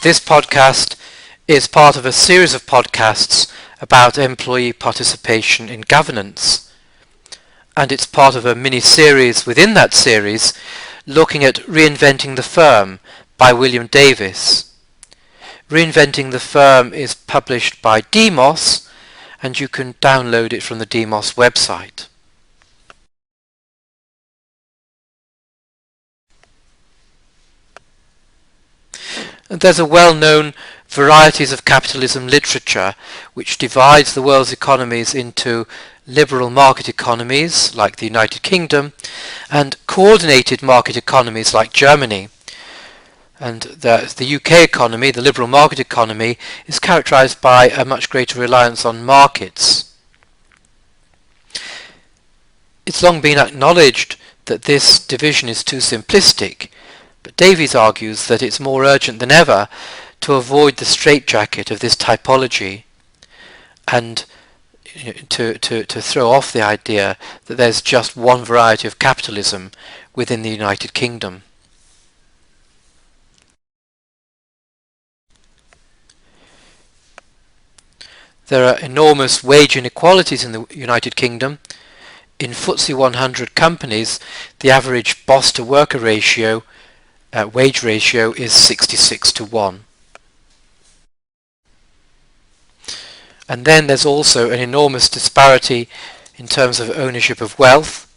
This podcast is part of a series of podcasts about employee participation in governance, and it's part of a mini-series within that series looking at Reinventing the Firm by William Davis. Reinventing the Firm is published by Demos, and you can download it from the Demos website. There's a well-known varieties of capitalism literature which divides the world's economies into liberal market economies like the United Kingdom and coordinated market economies like Germany. And the UK economy, the liberal market economy, is characterized by a much greater reliance on markets. It's long been acknowledged that this division is too simplistic, but Davies argues that it's more urgent than ever to avoid the straitjacket of this typology and to throw off the idea that there's just one variety of capitalism within the United Kingdom. There are enormous wage inequalities in the United Kingdom. In FTSE 100 companies, the average boss-to-worker ratio, wage ratio, is 66:1. And then there's also an enormous disparity in terms of ownership of wealth.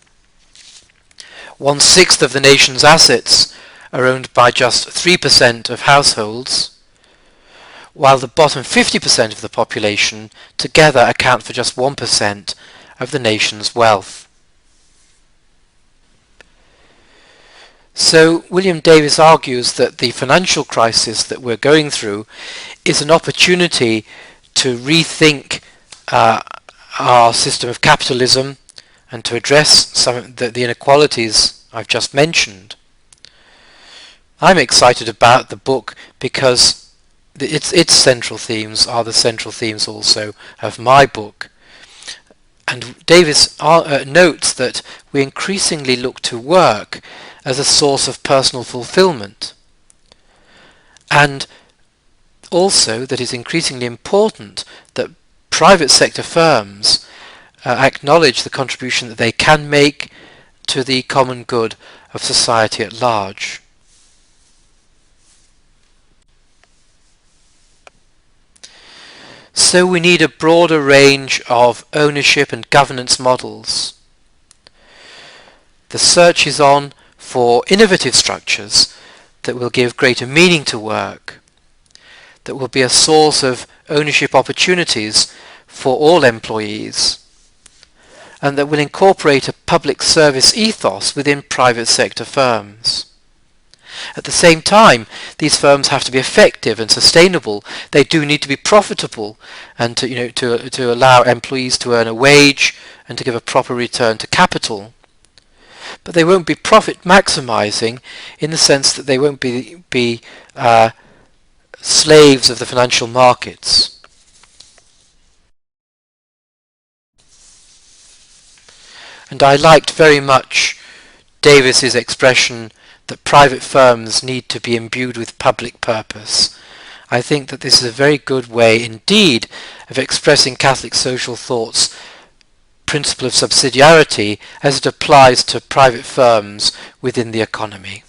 1/6 of the nation's assets are owned by just 3% of households, while the bottom 50% of the population together account for just 1% of the nation's wealth. So William Davis argues that the financial crisis that we're going through is an opportunity to rethink our system of capitalism and to address some of the inequalities I've just mentioned. I'm excited about the book because its central themes are the central themes also of my book. And Davis notes that we increasingly look to work as a source of personal fulfillment, and also that it's increasingly important that private sector firms acknowledge the contribution that they can make to the common good of society at large. So we need a broader range of ownership and governance models. The search is on for innovative structures that will give greater meaning to work, that will be a source of ownership opportunities for all employees, and that will incorporate a public service ethos within private sector firms. At the same time, these firms have to be effective and sustainable. They do need to be profitable and to allow employees to earn a wage and to give a proper return to capital. But they won't be profit maximizing in the sense that they won't be slaves of the financial markets. And I liked very much Davis's expression that private firms need to be imbued with public purpose. I think that this is a very good way indeed of expressing Catholic social thought's principle of subsidiarity as it applies to private firms within the economy.